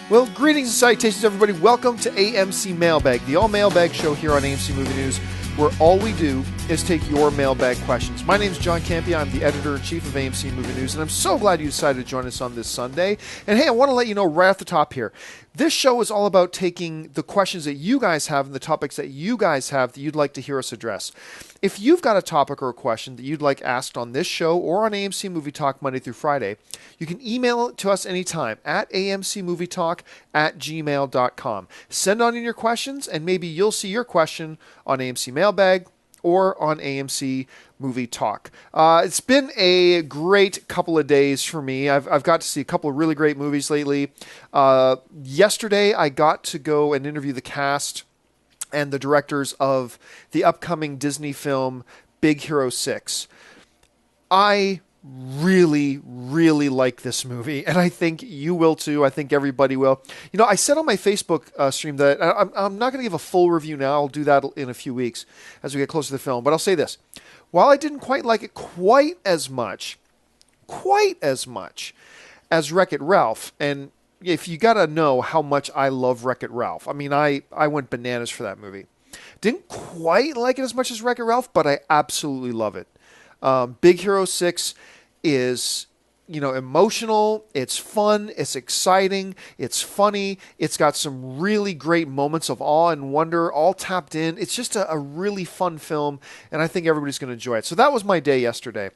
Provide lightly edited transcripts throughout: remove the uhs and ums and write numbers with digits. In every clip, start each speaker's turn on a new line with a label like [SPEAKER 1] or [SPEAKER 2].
[SPEAKER 1] Well, greetings and salutations, everybody. Welcome to AMC Mailbag, the all-mailbag show here on AMC Movie News, where all we do is take your mailbag questions. My name is John Campia. I'm the editor-in-chief of AMC Movie News, and I'm so glad you decided to join us on this Sunday. And hey, I want to let you know right off the top here, this show is all about taking the questions that you guys have and the topics that you guys have that you'd like to hear us address. If you've got a topic or a question that you'd like asked on this show or on AMC Movie Talk Monday through Friday, you can email it to us anytime at amcmovietalk@gmail.com. Send on in your questions, and maybe you'll see your question on AMC Mailbag or on AMC Movie Talk. It's been a great couple of days for me. I've got to see a couple of really great movies lately. Yesterday, I got to go and interview the cast and the directors of the upcoming Disney film Big Hero 6. I really like this movie, and I think you will too. I think everybody will. You know, I said on my Facebook stream that I'm not going to give a full review now. I'll do that in a few weeks as we get closer to the film. But I'll say this. While I didn't quite like it quite as much as Wreck-It Ralph, and if you got to know how much I love Wreck-It Ralph, I mean, I went bananas for that movie. Didn't quite like it as much as Wreck-It Ralph, but I absolutely love it. Big Hero 6 is, you know, emotional, it's fun, it's exciting, it's funny, it's got some really great moments of awe and wonder all tapped in. It's just a really fun film, and I think everybody's going to enjoy it. So that was my day yesterday.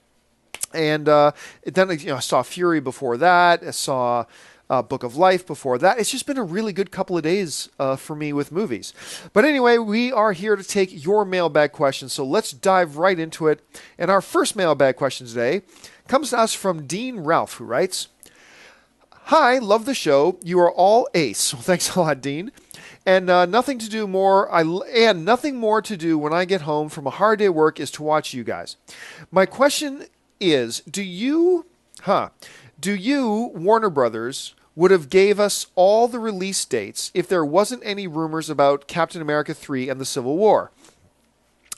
[SPEAKER 1] And then I saw Fury before that, I saw Book of Life before that. It's just been a really good couple of days for me with movies. But anyway, we are here to take your mailbag questions, so let's dive right into it. And our first mailbag question today comes to us from Dean Ralph, who writes, "Hi, love the show. You are all ace." Well, thanks a lot, Dean. And nothing more to do when I get home from a hard day of work is to watch you guys. My question is, do you, Warner Brothers, would have gave us all the release dates if there wasn't any rumors about Captain America 3 and the Civil War?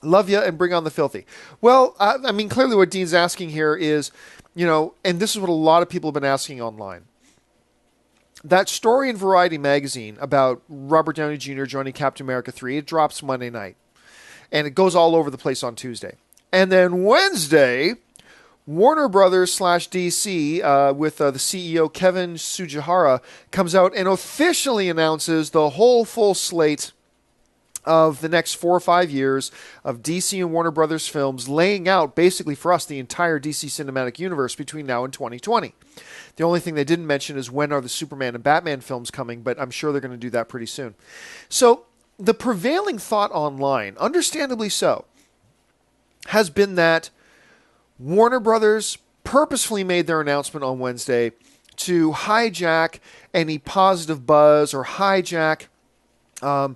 [SPEAKER 1] Love ya and bring on the filthy. Well, I mean, clearly what Dean's asking here is, you know, and this is what a lot of people have been asking online. That story in Variety magazine about Robert Downey Jr. joining Captain America 3, it drops Monday night. And it goes all over the place on Tuesday. And then Wednesday, Warner Brothers / DC with the CEO Kevin Tsujihara comes out and officially announces the whole full slate of the next 4 or 5 years of DC and Warner Brothers films, laying out basically for us the entire DC cinematic universe between now and 2020. The only thing they didn't mention is when are the Superman and Batman films coming, but I'm sure they're going to do that pretty soon. So the prevailing thought online, understandably so, has been that Warner Brothers purposefully made their announcement on Wednesday to hijack any positive buzz or hijack all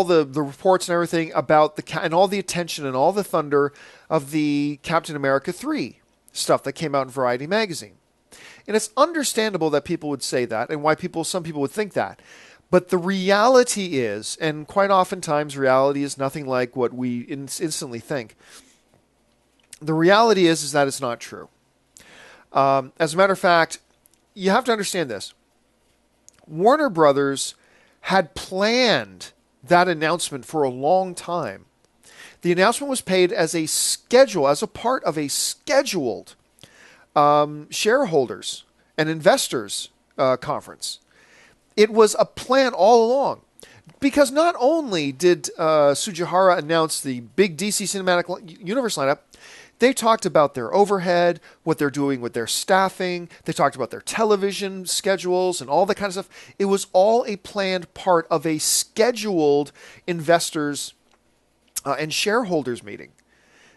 [SPEAKER 1] the reports and everything about and all the attention and all the thunder of the Captain America 3 stuff that came out in Variety magazine. And it's understandable that people would say that and why some people would think that. But the reality is, and quite oftentimes reality is nothing like what we instantly think. The reality is that it's not true. As a matter of fact, you have to understand this. Warner Brothers had planned that announcement for a long time. The announcement was paid as a part of a scheduled shareholders and investors conference. It was a plan all along. Because not only did Tsujihara announce the big DC Cinematic Universe lineup, they talked about their overhead, what they're doing with their staffing. They talked about their television schedules and all that kind of stuff. It was all a planned part of a scheduled investors and shareholders meeting.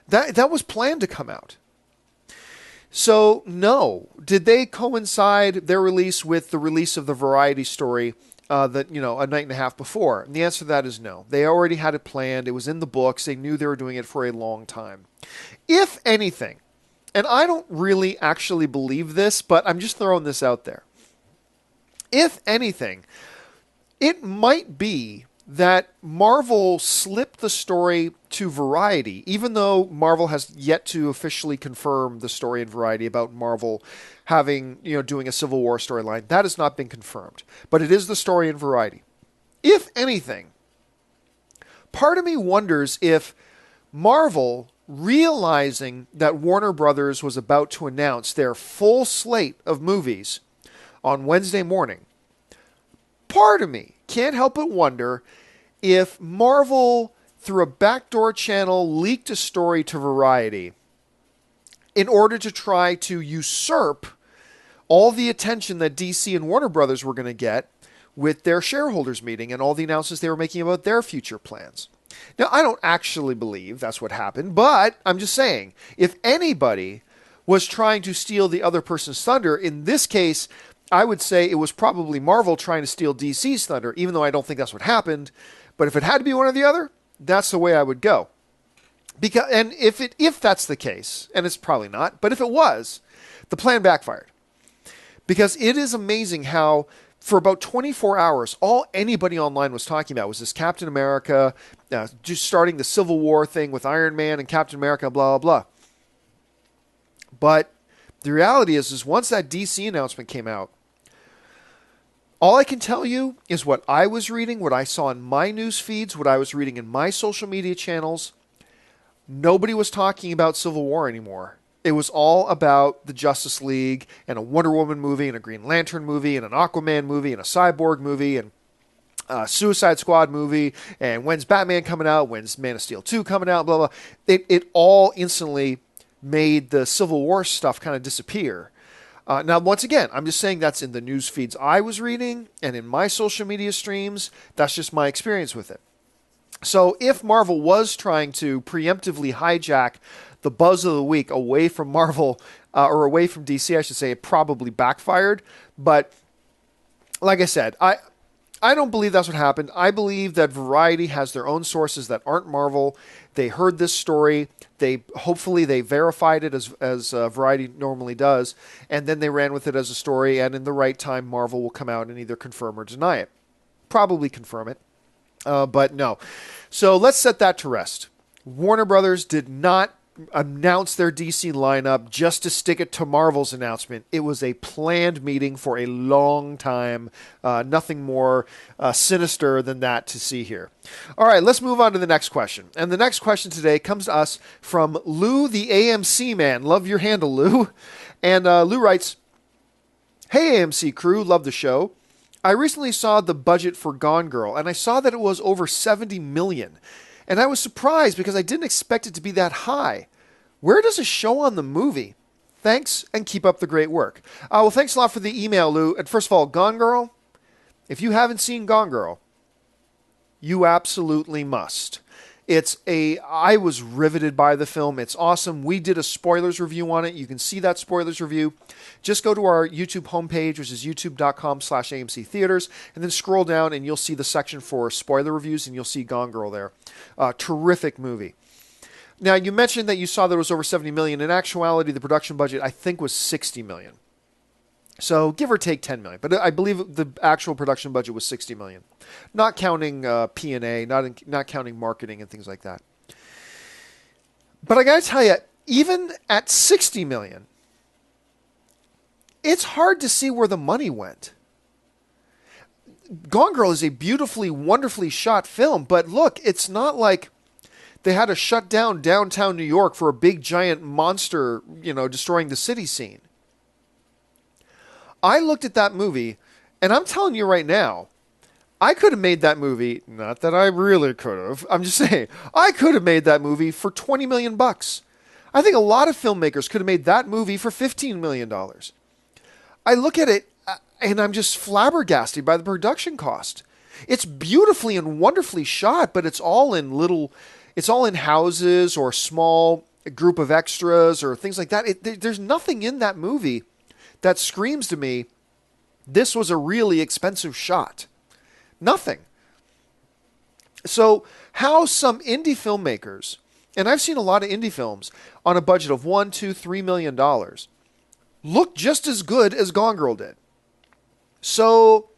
[SPEAKER 1] That was planned to come out. So, no. Did they coincide their release with the release of the Variety story a night and a half before? And the answer to that is no. They already had it planned. It was in the books. They knew they were doing it for a long time. If anything, and I don't really actually believe this, but I'm just throwing this out there. If anything, it might be that Marvel slipped the story to Variety, even though Marvel has yet to officially confirm the story in Variety about Marvel having, doing a Civil War storyline. That has not been confirmed, but it is the story in Variety. If anything, part of me wonders if Marvel, realizing that Warner Brothers was about to announce their full slate of movies on Wednesday morning, part of me can't help but wonder if Marvel, through a backdoor channel, leaked a story to Variety in order to try to usurp all the attention that DC and Warner Brothers were going to get with their shareholders meeting and all the announcements they were making about their future plans. Now, I don't actually believe that's what happened, but I'm just saying, if anybody was trying to steal the other person's thunder, in this case, I would say it was probably Marvel trying to steal DC's thunder, even though I don't think that's what happened. But if it had to be one or the other, that's the way I would go. And if that's the case, and it's probably not, but if it was, the plan backfired. Because it is amazing how, for about 24 hours, all anybody online was talking about was this Captain America, just starting the Civil War thing with Iron Man and Captain America, blah, blah, blah. But the reality is once that DC announcement came out, all I can tell you is what I was reading, what I saw in my news feeds, what I was reading in my social media channels. Nobody was talking about Civil War anymore. It was all about the Justice League and a Wonder Woman movie and a Green Lantern movie and an Aquaman movie and a Cyborg movie and a Suicide Squad movie and when's Batman coming out, when's Man of Steel 2 coming out, blah, blah. It all instantly made the Civil War stuff kind of disappear. Now, once again, I'm just saying that's in the news feeds I was reading and in my social media streams. That's just my experience with it. So if Marvel was trying to preemptively hijack the buzz of the week away from Marvel, or away from DC, I should say, it probably backfired. But like I said, I don't believe that's what happened. I believe that Variety has their own sources that aren't Marvel. They heard this story. Hopefully they verified it as Variety normally does, and then they ran with it as a story, and in the right time, Marvel will come out and either confirm or deny it. Probably confirm it, but no. So let's set that to rest. Warner Brothers did not announce their DC lineup just to stick it to Marvel's announcement. It was a planned meeting for a long time. Nothing more sinister than that to see here. All right, let's move on to the next question. And the next question today comes to us from Lou, the AMC man. Love your handle, Lou. And Lou writes, "Hey, AMC crew, love the show. I recently saw the budget for Gone Girl, and I saw that it was over $70 million. And I was surprised because I didn't expect it to be that high. Where does it show on the movie? Thanks, and keep up the great work." Well, thanks a lot for the email, Lou. And first of all, Gone Girl, if you haven't seen Gone Girl, you absolutely must. I was riveted by the film. It's awesome. We did a spoilers review on it. You can see that spoilers review. Just go to our YouTube homepage, which is youtube.com/AMC Theaters, and then scroll down and you'll see the section for spoiler reviews and you'll see Gone Girl there. Terrific movie. Now, you mentioned that you saw that it was over $70 million. In actuality, the production budget, I think, was $60 million. So give or take $10 million. But I believe the actual production budget was $60 million. Not counting P&A, not counting marketing and things like that. But I got to tell you, even at $60 million, it's hard to see where the money went. Gone Girl is a beautifully, wonderfully shot film. But look, it's not like they had to shut down downtown New York for a big, giant monster, destroying the city scene. I looked at that movie, and I'm telling you right now, I could have made that movie, not that I really could have, I'm just saying, I could have made that movie for $20 million. I think a lot of filmmakers could have made that movie for $15 million. I look at it, and I'm just flabbergasted by the production cost. It's beautifully and wonderfully shot, but it's all in houses or small group of extras or things like that. There's nothing in that movie that screams to me, this was a really expensive shot. Nothing. So how some indie filmmakers, and I've seen a lot of indie films on a budget of $1, $2, $3 million, look just as good as Gone Girl did. So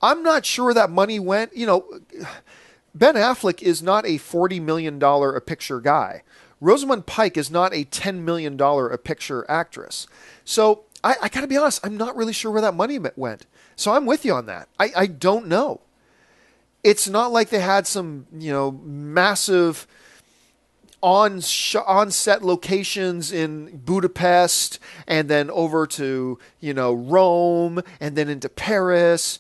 [SPEAKER 1] I'm not sure where that money went. Ben Affleck is not a $40 million a picture guy. Rosamund Pike is not a $10 million a picture actress. So I got to be honest, I'm not really sure where that money went. So I'm with you on that. I don't know. It's not like they had some, massive on-set locations in Budapest and then over to, Rome and then into Paris.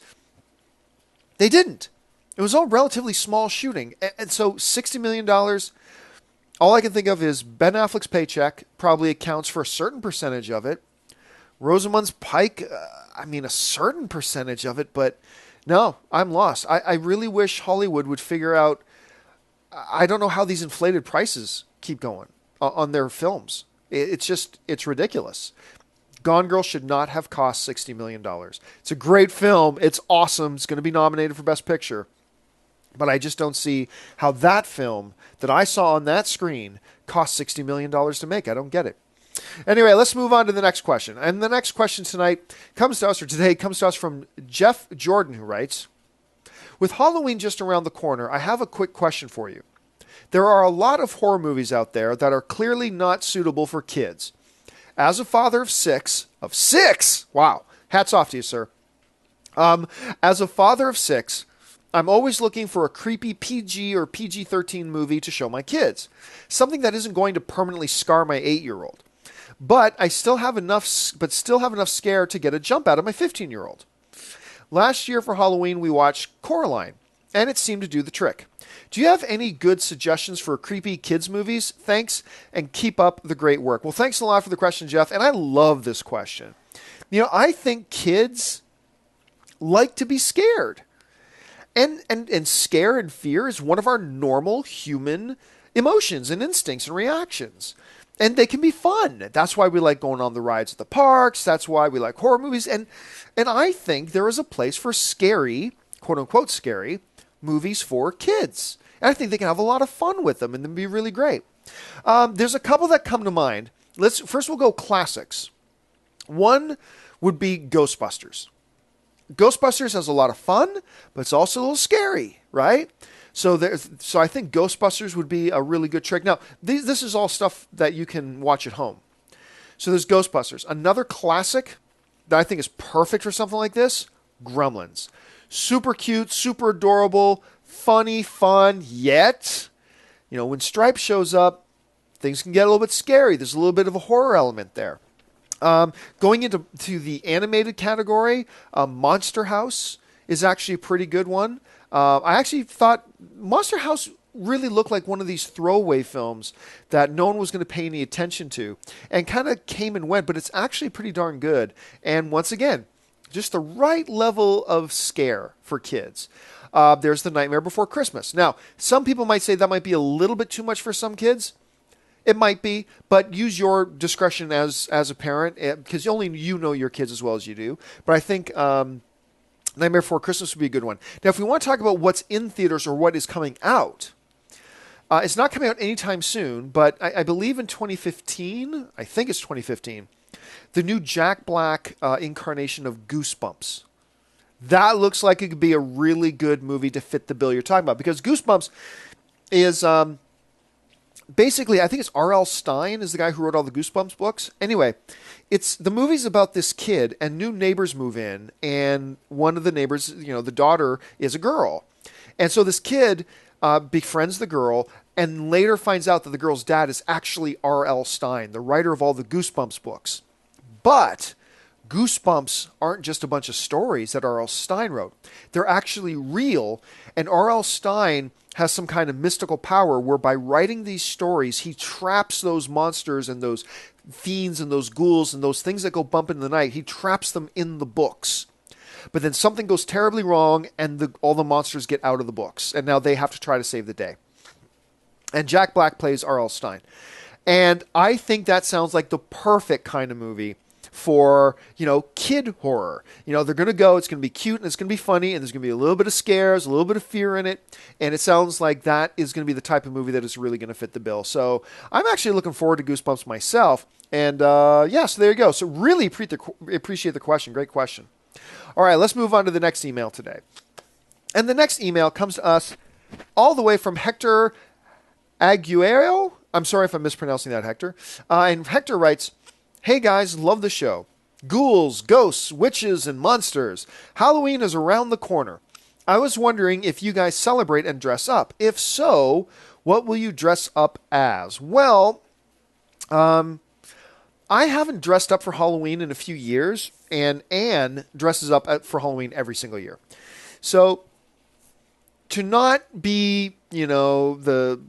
[SPEAKER 1] They didn't. It was all relatively small shooting. And so $60 million, all I can think of is Ben Affleck's paycheck probably accounts for a certain percentage of it. Rosamund Pike, a certain percentage of it, but no, I'm lost. I really wish Hollywood would figure out, I don't know how these inflated prices keep going on their films. It's ridiculous. Gone Girl should not have cost $60 million. It's a great film. It's awesome. It's going to be nominated for Best Picture. But I just don't see how that film that I saw on that screen cost $60 million to make. I don't get it. Anyway, let's move on to the next question. And the next question today comes to us from Jeff Jordan, who writes, with Halloween just around the corner, I have a quick question for you. There are a lot of horror movies out there that are clearly not suitable for kids. As a father of six, wow, hats off to you, sir. As a father of six, I'm always looking for a creepy PG or PG-13 movie to show my kids. Something that isn't going to permanently scar my 8-year-old. But I still have enough scare to get a jump out of my 15-year-old. Last year for Halloween, we watched Coraline, and it seemed to do the trick. Do you have any good suggestions for creepy kids movies? Thanks, and keep up the great work. Well, thanks a lot for the question, Jeff, and I love this question. I think kids like to be scared. And scare and fear is one of our normal human emotions and instincts and reactions. And they can be fun. That's why we like going on the rides at the parks. That's why we like horror movies. And I think there is a place for scary, quote unquote scary, movies for kids. And I think they can have a lot of fun with them and then be really great. There's a couple that come to mind. First we'll go classics. One would be Ghostbusters. Ghostbusters has a lot of fun, but it's also a little scary, right? So I think Ghostbusters would be a really good trick. Now, this is all stuff that you can watch at home. So there's Ghostbusters. Another classic that I think is perfect for something like this, Gremlins. Super cute, super adorable, funny, fun, yet, when Stripe shows up, things can get a little bit scary. There's a little bit of a horror element there. Going into the animated category, Monster House is actually a pretty good one. I actually thought Monster House really looked like one of these throwaway films that no one was going to pay any attention to and kind of came and went, but it's actually pretty darn good. And once again, just the right level of scare for kids. There's The Nightmare Before Christmas. Now, some people might say that might be a little bit too much for some kids. It might be, but use your discretion as a parent, because only you know your kids as well as you do. But I think Nightmare Before Christmas would be a good one. Now, if we want to talk about what's in theaters or what is coming out, it's not coming out anytime soon, but I believe in 2015, I think it's 2015, the new Jack Black incarnation of Goosebumps. That looks like it could be a really good movie to fit the bill you're talking about, because Goosebumps is... basically, I think it's R.L. Stine is the guy who wrote all the Goosebumps books. Anyway, the movie's about this kid, and new neighbors move in, and one of the neighbors, the daughter, is a girl. And so this kid befriends the girl, and later finds out that the girl's dad is actually R.L. Stine, the writer of all the Goosebumps books. But Goosebumps aren't just a bunch of stories that R.L. Stine wrote. They're actually real, and R.L. Stine has some kind of mystical power where by writing these stories, he traps those monsters and those fiends and those ghouls and those things that go bump in the night. He traps them in the books. But then something goes terribly wrong and all the monsters get out of the books. And now they have to try to save the day. And Jack Black plays R.L. Stine. And I think that sounds like the perfect kind of movie for, kid horror. They're going to go, it's going to be cute and it's going to be funny and there's going to be a little bit of scares, a little bit of fear in it. And it sounds like that is going to be the type of movie that is really going to fit the bill. So I'm actually looking forward to Goosebumps myself. And so there you go. So really appreciate the question. Great question. All right, let's move on to the next email today. And the next email comes to us all the way from Hector Aguero. I'm sorry if I'm mispronouncing that, Hector. And Hector writes, "Hey guys, love the show. Ghouls, ghosts, witches, and monsters. Halloween is around the corner. I was wondering if you guys celebrate and dress up. If so, what will you dress up as?" Well, I haven't dressed up for Halloween in a few years, and Anne dresses up for Halloween every single year. So to not be, the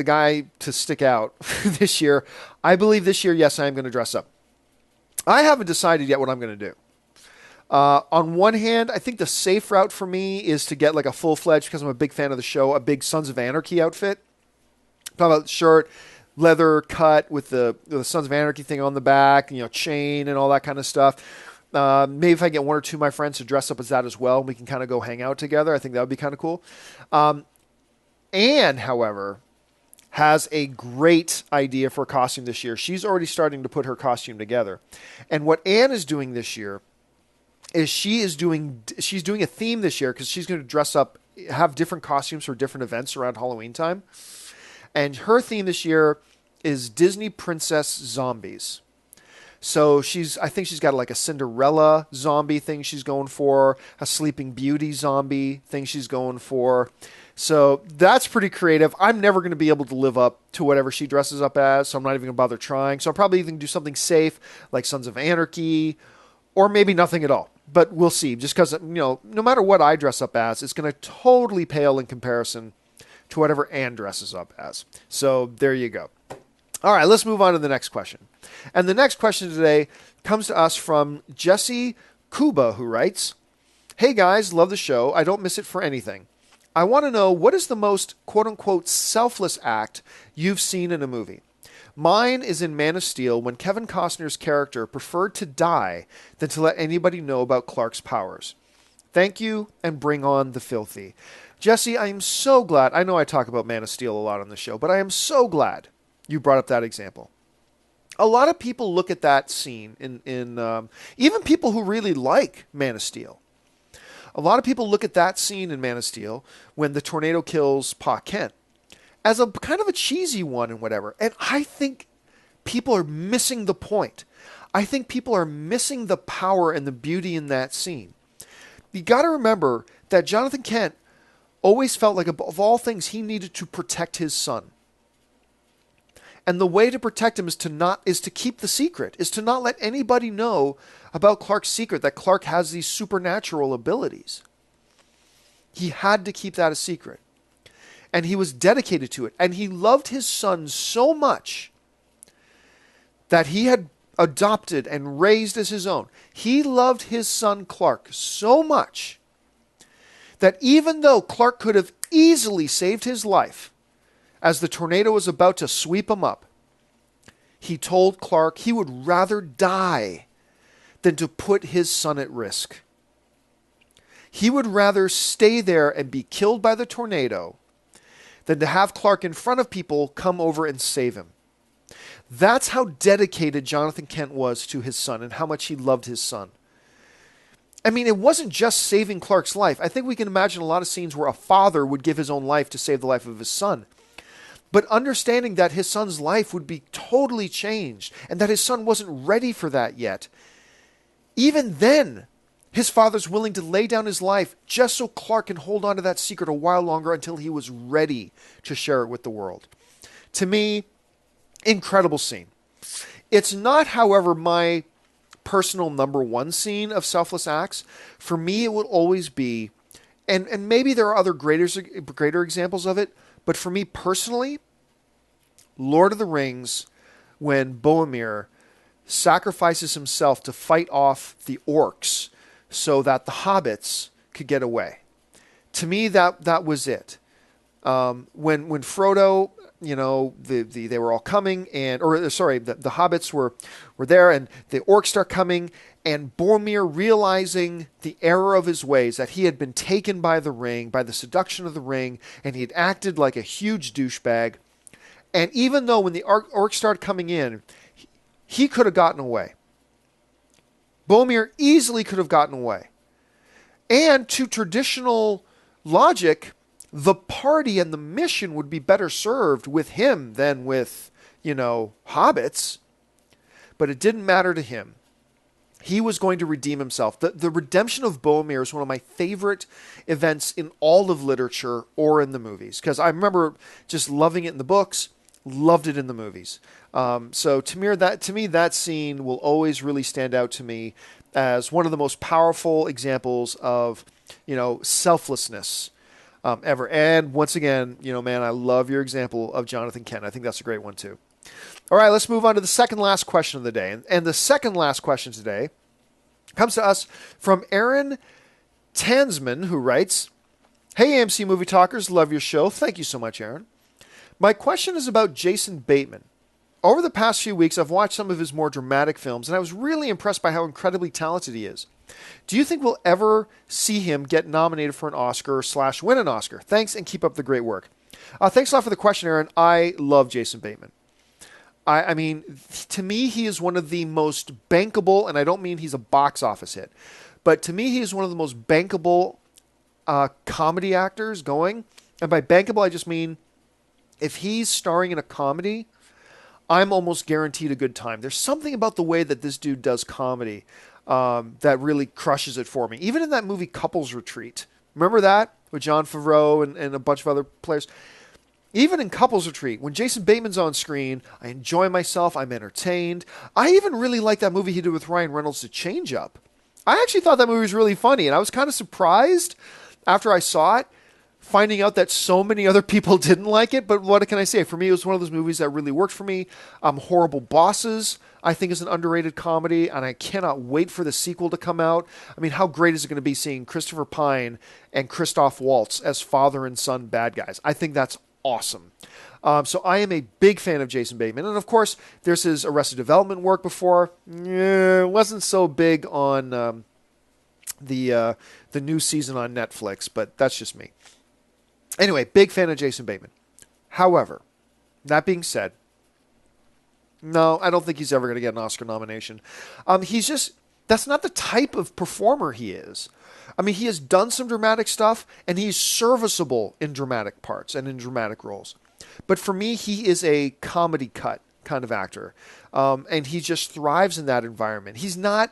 [SPEAKER 1] guy to stick out this year, I believe this year, yes, I am going to dress up. I haven't decided yet what I'm going to do. On one hand, I think the safe route for me is to get like a full-fledged, because I'm a big fan of the show, a big Sons of Anarchy outfit. Talk about shirt, leather cut with the Sons of Anarchy thing on the back, chain and all that kind of stuff. Maybe if I get one or two of my friends to dress up as that as well, we can kind of go hang out together. I think that would be kind of cool. Anne, however, has a great idea for a costume this year. She's already starting to put her costume together. And what Anne is doing this year is she's doing a theme this year, because she's going to dress up, have different costumes for different events around Halloween time. And her theme this year is Disney princess zombies. So I think she's got like a Cinderella zombie thing she's going for, a Sleeping Beauty zombie thing she's going for. So that's pretty creative. I'm never going to be able to live up to whatever she dresses up as, so I'm not even going to bother trying. So I'll probably even do something safe like Sons of Anarchy, or maybe nothing at all. But we'll see. Just because, no matter what I dress up as, it's going to totally pale in comparison to whatever Anne dresses up as. So there you go. All right, let's move on to the next question. And the next question today comes to us from Jesse Kuba, who writes, "Hey guys, love the show. I don't miss it for anything. I want to know, what is the most quote-unquote selfless act you've seen in a movie? Mine is in Man of Steel, when Kevin Costner's character preferred to die than to let anybody know about Clark's powers. Thank you, and bring on the filthy." Jesse, I am so glad. I know I talk about Man of Steel a lot on the show, but I am so glad you brought up that example. A lot of people look at that scene, in even people who really like Man of Steel. A lot of people look at that scene in Man of Steel when the tornado kills Pa Kent as a kind of a cheesy one and whatever. And I think people are missing the point. I think people are missing the power and the beauty in that scene. You got to remember that Jonathan Kent always felt like, above all things, he needed to protect his son. And the way to protect him is to keep the secret, is to not let anybody know about Clark's secret, that Clark has these supernatural abilities. He had to keep that a secret. And he was dedicated to it. And he loved his son so much that he had adopted and raised as his own. He loved his son Clark so much that even though Clark could have easily saved his life as the tornado was about to sweep him up, he told Clark he would rather die than to put his son at risk. He would rather stay there and be killed by the tornado than to have Clark in front of people come over and save him. That's how dedicated Jonathan Kent was to his son and how much he loved his son. I mean, it wasn't just saving Clark's life. I think we can imagine a lot of scenes where a father would give his own life to save the life of his son. But understanding that his son's life would be totally changed and that his son wasn't ready for that yet, even then, his father's willing to lay down his life just so Clark can hold on to that secret a while longer until he was ready to share it with the world. To me, incredible scene. It's not, however, my personal number one scene of Selfless Acts. For me, it will always be, and maybe there are other greater examples of it, but for me personally, Lord of the Rings, when Boromir sacrifices himself to fight off the orcs so that the hobbits could get away. To me, that was it. When Frodo, they were all coming, the hobbits were there, and the orcs start coming, and Boromir, realizing the error of his ways, that he had been taken by the ring, by the seduction of the ring, and he had acted like a huge douchebag. And even though when the orcs started coming in, he could have gotten away. Boromir easily could have gotten away. And to traditional logic, the party and the mission would be better served with him than with, hobbits. But it didn't matter to him. He was going to redeem himself. The redemption of Boromir is one of my favorite events in all of literature or in the movies, because I remember just loving it in the books, loved it in the movies. So to me, that scene will always really stand out to me as one of the most powerful examples of, selflessness ever. And once again, man, I love your example of Jonathan Kent. I think that's a great one too. All right, let's move on to the second last question of the day. And the second last question today comes to us from Aaron Tansman, who writes, "Hey, AMC Movie Talkers, love your show." Thank you so much, Aaron. My question is about Jason Bateman. Over the past few weeks, I've watched some of his more dramatic films, and I was really impressed by how incredibly talented he is. Do you think we'll ever see him get nominated for an Oscar / win an Oscar? Thanks, and keep up the great work. Thanks a lot for the question, Aaron. I love Jason Bateman. I mean, to me, he is one of the most bankable, and I don't mean he's a box office hit, but to me, he is one of the most bankable comedy actors going. And by bankable, I just mean if he's starring in a comedy, I'm almost guaranteed a good time. There's something about the way that this dude does comedy that really crushes it for me. Even in that movie Couples Retreat. Remember that? With Jon Favreau and a bunch of other players. Even in Couples Retreat, when Jason Bateman's on screen, I enjoy myself, I'm entertained. I even really like that movie he did with Ryan Reynolds, The Change Up. I actually thought that movie was really funny, and I was kind of surprised after I saw it, finding out that so many other people didn't like it. But what can I say? For me, it was one of those movies that really worked for me. Horrible Bosses, I think, is an underrated comedy, and I cannot wait for the sequel to come out. I mean, how great is it going to be seeing Christopher Pine and Christoph Waltz as father and son bad guys? I think that's awesome. So I am a big fan of Jason Bateman. And of course, there's his Arrested Development work before. Wasn't so big on the new season on Netflix, but that's just me. Anyway, big fan of Jason Bateman. However, that being said, no, I don't think he's ever going to get an Oscar nomination. That's not the type of performer he is. I mean, he has done some dramatic stuff, and he's serviceable in dramatic parts and in dramatic roles. But for me, he is a comedy cut kind of actor, and he just thrives in that environment. He's not,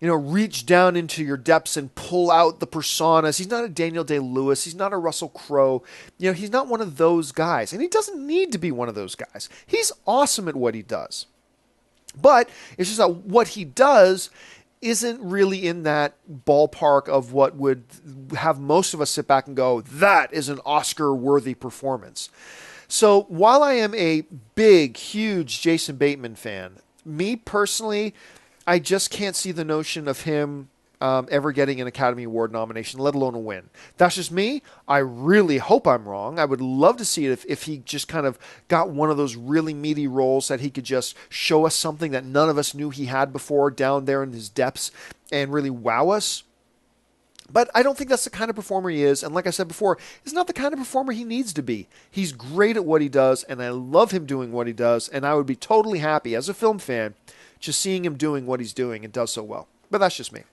[SPEAKER 1] reach down into your depths and pull out the personas. He's not a Daniel Day-Lewis. He's not a Russell Crowe. He's not one of those guys, and he doesn't need to be one of those guys. He's awesome at what he does. But it's just that what he does isn't really in that ballpark of what would have most of us sit back and go, that is an Oscar-worthy performance. So while I am a big, huge Jason Bateman fan, me personally, I just can't see the notion of him ever getting an Academy Award nomination, let alone a win. That's just me. I really hope I'm wrong. I would love to see it if he just kind of got one of those really meaty roles that he could just show us something that none of us knew he had before down there in his depths and really wow us. But I don't think that's the kind of performer he is. And like I said before, he's not the kind of performer he needs to be. He's great at what he does, and I love him doing what he does. And I would be totally happy as a film fan just seeing him doing what he's doing and does so well. But that's just me.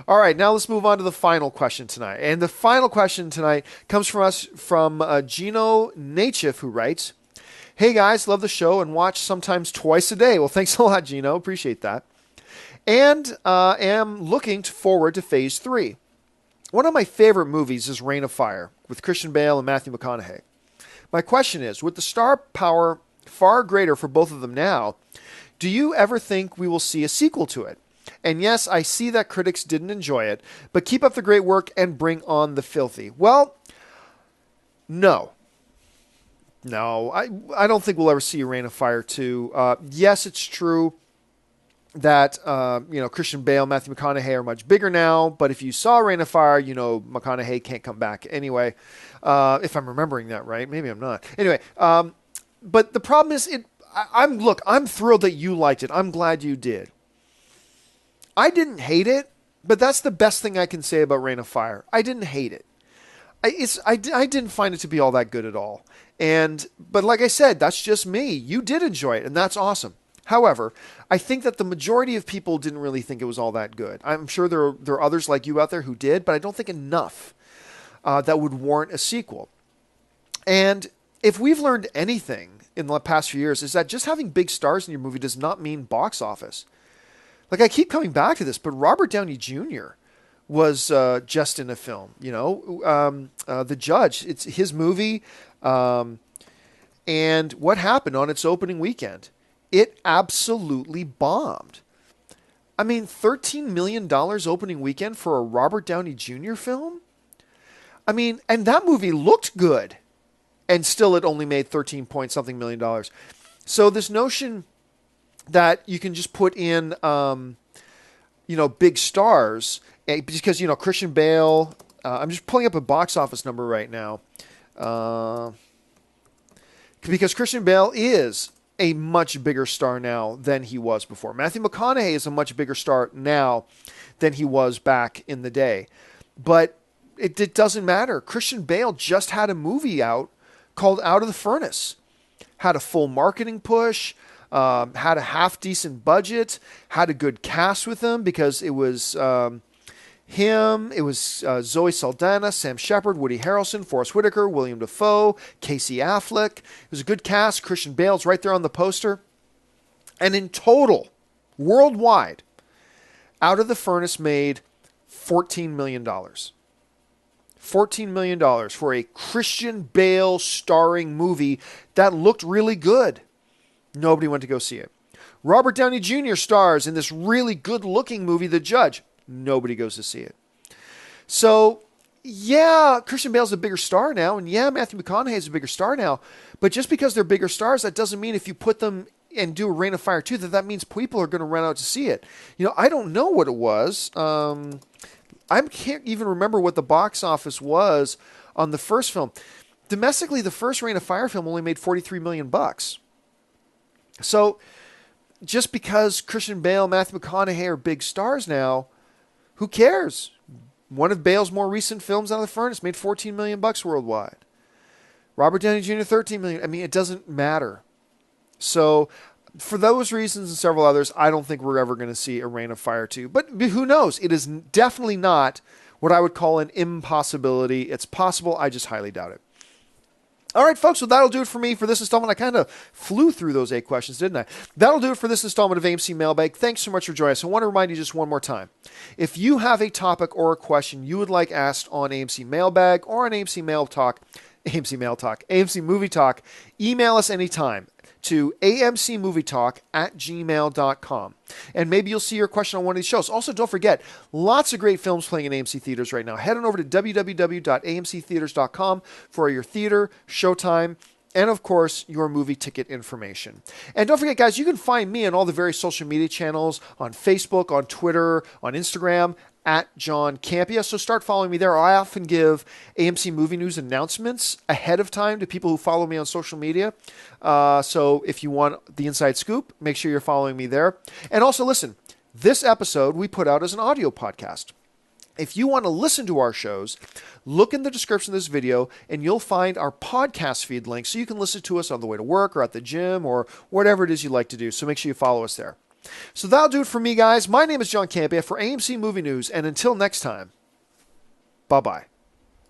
[SPEAKER 1] All right, now let's move on to the final question tonight. And the final question tonight comes from Gino Nachif, who writes, "Hey guys, love the show and watch sometimes twice a day." Well, thanks a lot, Gino. Appreciate that. And am looking forward to Phase 3. One of my favorite movies is Reign of Fire with Christian Bale and Matthew McConaughey. My question is, with the star power far greater for both of them now, do you ever think we will see a sequel to it? And yes, I see that critics didn't enjoy it, but keep up the great work and bring on the filthy. Well, no. No, I don't think we'll ever see a Reign of Fire 2. Yes, it's true that Christian Bale, Matthew McConaughey are much bigger now, but if you saw Reign of Fire, McConaughey can't come back anyway. If I'm remembering that right, maybe I'm not. Anyway, but the problem is, I'm thrilled that you liked it. I'm glad you did. I didn't hate it, but that's the best thing I can say about Reign of Fire. I didn't hate it. I didn't find it to be all that good at all. But like I said, that's just me. You did enjoy it, and that's awesome. However, I think that the majority of people didn't really think it was all that good. I'm sure there are others like you out there who did, but I don't think enough that would warrant a sequel. And if we've learned anything in the past few years, is that just having big stars in your movie does not mean box office. Like, I keep coming back to this, but Robert Downey Jr. was just in a film, The Judge. It's his movie. And what happened on its opening weekend? It absolutely bombed. I mean, $13 million opening weekend for a Robert Downey Jr. film? I mean, and that movie looked good. And still it only made 13 point something million dollars. So this notion that you can just put in, big stars, because, Christian Bale, I'm just pulling up a box office number right now. Because Christian Bale is a much bigger star now than he was before. Matthew McConaughey is a much bigger star now than he was back in the day. But it doesn't matter. Christian Bale just had a movie out called Out of the Furnace. Had a full marketing push, had a half-decent budget, had a good cast with him because it was him, it was Zoe Saldana, Sam Shepard, Woody Harrelson, Forrest Whitaker, William Dafoe, Casey Affleck. It was a good cast. Christian Bale's right there on the poster. And in total, worldwide, Out of the Furnace made $14 million. $14 million for a Christian Bale starring movie that looked really good. Nobody went to go see it. Robert Downey Jr. stars in this really good-looking movie, The Judge. Nobody goes to see it. So, yeah, Christian Bale's a bigger star now, and yeah, Matthew McConaughey is a bigger star now. But just because they're bigger stars, that doesn't mean if you put them and do a Reign of Fire 2, that means people are going to run out to see it. I don't know what it was. I can't even remember what the box office was on the first film. Domestically, the first Reign of Fire film only made $43 million. So, just because Christian Bale, Matthew McConaughey are big stars now, who cares? One of Bale's more recent films, Out of the Furnace, made $14 million worldwide. Robert Downey Jr., $13 million. I mean, it doesn't matter. So, for those reasons and several others, I don't think we're ever going to see a Reign of Fire 2. But who knows? It is definitely not what I would call an impossibility. It's possible. I just highly doubt it. All right, folks, so that'll do it for me for this installment. I kind of flew through those 8 questions, didn't I? That'll do it for this installment of AMC Mailbag. Thanks so much for joining us. I want to remind you just one more time. If you have a topic or a question you would like asked on AMC Mailbag or on AMC Movie Talk, email us anytime to amcmovietalk@gmail.com. And maybe you'll see your question on one of these shows. Also, don't forget, lots of great films playing in AMC theaters right now. Head on over to www.amctheaters.com for your theater, showtime, and of course, your movie ticket information. And don't forget, guys, you can find me on all the various social media channels, on Facebook, on Twitter, on Instagram, at John Campia. So start following me there. I often give AMC movie news announcements ahead of time to people who follow me on social media. So if you want the inside scoop, make sure you're following me there. And also listen, this episode we put out as an audio podcast. If you want to listen to our shows, look in the description of this video and you'll find our podcast feed link so you can listen to us on the way to work or at the gym or whatever it is you like to do. So make sure you follow us there. So that'll do it for me, guys. My name is John Campia for AMC Movie News, and until next time, bye-bye.